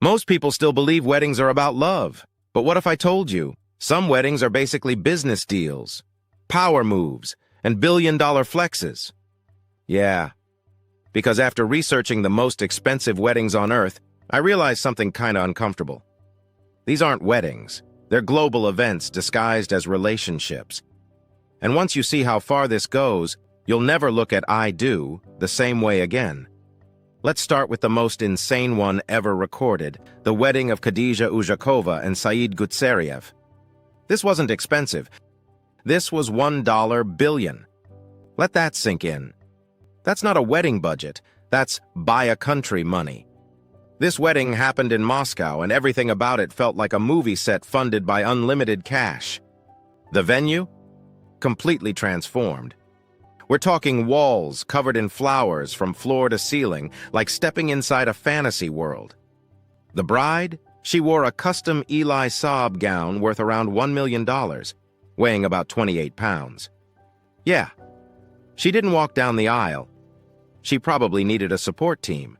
Most people still believe weddings are about love. But what if I told you some weddings are basically business deals, power moves, and billion-dollar flexes? Yeah, because after researching the most expensive weddings on Earth, I realized something kinda uncomfortable. These aren't weddings. They're global events disguised as relationships. And once you see how far this goes, you'll never look at I Do the same way again. Let's start with the most insane one ever recorded, the wedding of Khadija Uzhakhova and Saeed Gutseriev. This wasn't expensive. This was $1 billion. Let that sink in. That's not a wedding budget. That's buy a country money. This wedding happened in Moscow, and everything about it felt like a movie set funded by unlimited cash. The venue? Completely transformed. We're talking walls covered in flowers from floor to ceiling, like stepping inside a fantasy world. The bride? She wore a custom Eli Saab gown worth around $1 million, weighing about 28 pounds. Yeah, she didn't walk down the aisle. She probably needed a support team.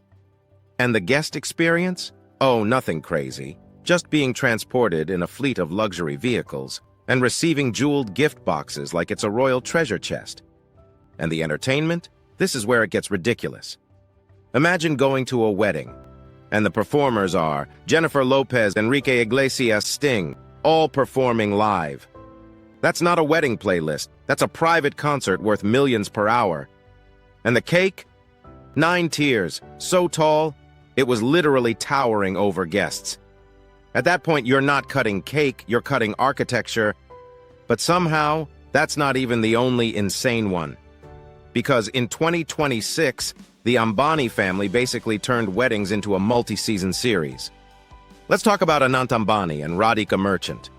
And the guest experience? Oh, nothing crazy. Just being transported in a fleet of luxury vehicles and receiving jeweled gift boxes like it's a royal treasure chest. And the entertainment? This is where it gets ridiculous. Imagine going to a wedding, and the performers are Jennifer Lopez, Enrique Iglesias, Sting, all performing live. That's not a wedding playlist. That's a private concert worth millions per hour. And the cake? 9 tiers, so tall, it was literally towering over guests. At that point, you're not cutting cake, you're cutting architecture. But somehow, that's not even the only insane one. Because in 2026, the Ambani family basically turned weddings into a multi-season series. Let's talk about Anand Ambani and Radhika Merchant.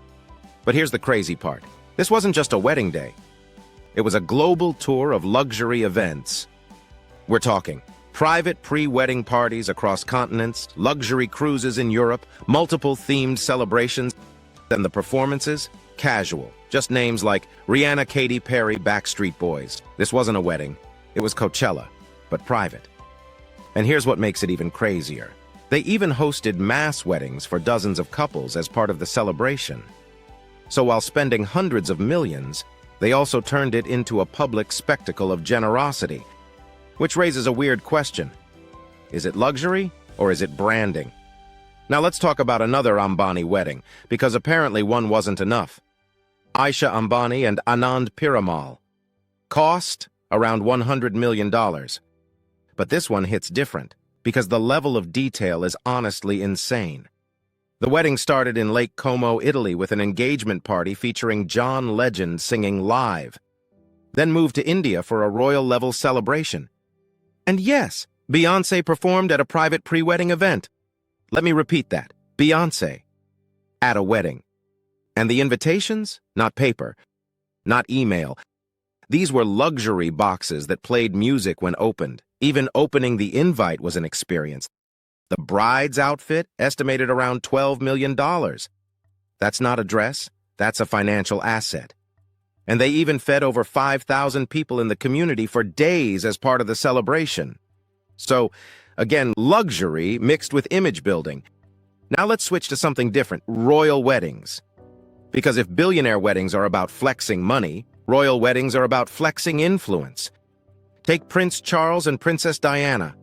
But here's the crazy part. This wasn't just a wedding day. It was a global tour of luxury events. We're talking private pre-wedding parties across continents, luxury cruises in Europe, multiple themed celebrations, and the performances? Casual. Just names like Rihanna, Katy Perry, Backstreet Boys. This wasn't a wedding. It was Coachella, but private. And here's what makes it even crazier. They even hosted mass weddings for dozens of couples as part of the celebration. So while spending hundreds of millions, they also turned it into a public spectacle of generosity. Which raises a weird question. Is it luxury or is it branding? Now let's talk about another Ambani wedding, because apparently one wasn't enough. Isha Ambani and Anand Piramal. Cost? Around $100 million. But this one hits different, because the level of detail is honestly insane. The wedding started in Lake Como, Italy, with an engagement party featuring John Legend singing live. Then moved to India for a royal-level celebration. And yes, Beyoncé performed at a private pre-wedding event. Let me repeat that. Beyoncé. At a wedding. And the invitations? Not paper. Not email. These were luxury boxes that played music when opened. Even opening the invite was an experience. The bride's outfit estimated around $12 million. That's not a dress. That's a financial asset. And they even fed over 5,000 people in the community for days as part of the celebration. So, again, luxury mixed with image building. Now let's switch to something different, royal weddings. Because if billionaire weddings are about flexing money, royal weddings are about flexing influence. Take Prince Charles and Princess Diana.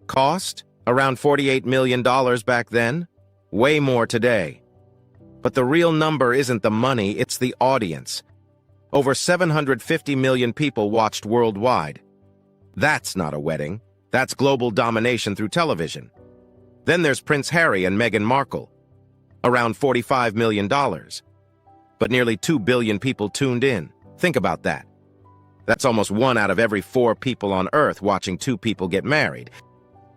Cost? Around $48 million back then. Way more today. But the real number isn't the money, it's the audience. Over 750 million people watched worldwide. That's not a wedding. That's global domination through television. Then there's Prince Harry and Meghan Markle. Around $45 million. But nearly 2 billion people tuned in. Think about that. That's almost 1 out of every 4 people on Earth watching 2 people get married.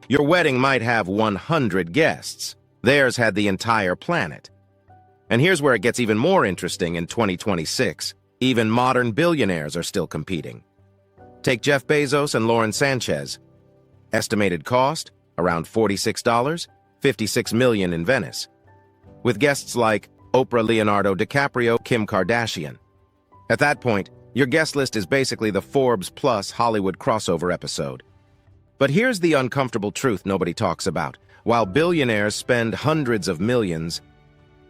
Your wedding might have 100 guests. Theirs had the entire planet. And here's where it gets even more interesting in 2026. Even modern billionaires are still competing. Take Jeff Bezos and Lauren Sánchez. Estimated cost? Around $46, $56 million in Venice. With guests like Oprah, Leonardo DiCaprio, Kim Kardashian. At that point, your guest list is basically the Forbes Plus Hollywood crossover episode. But here's the uncomfortable truth nobody talks about. while billionaires spend hundreds of millions,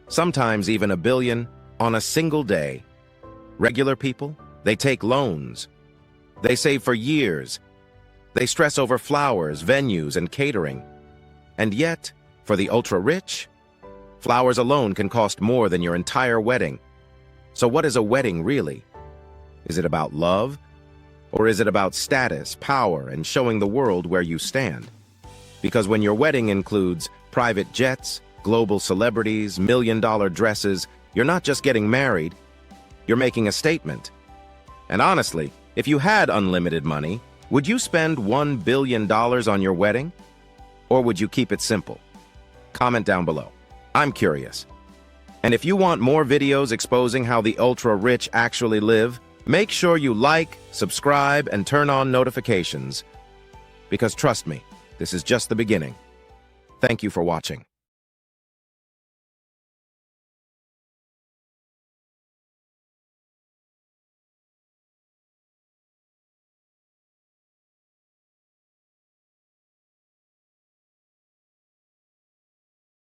sometimes even $1 billion, on a single day. Regular people, they take loans. They save for years. They stress over flowers, venues, and catering. And yet, for the ultra-rich, flowers alone can cost more than your entire wedding. So what is a wedding really? Is it about love? Or is it about status, power, and showing the world where you stand? Because when your wedding includes private jets, global celebrities, million-dollar dresses, you're not just getting married, you're making a statement. And honestly, if you had unlimited money, would you spend $1 billion on your wedding? Or would you keep it simple? Comment down below. I'm curious. And if you want more videos exposing how the ultra-rich actually live, make sure you like, subscribe, and turn on notifications. Because trust me, this is just the beginning. Thank you for watching.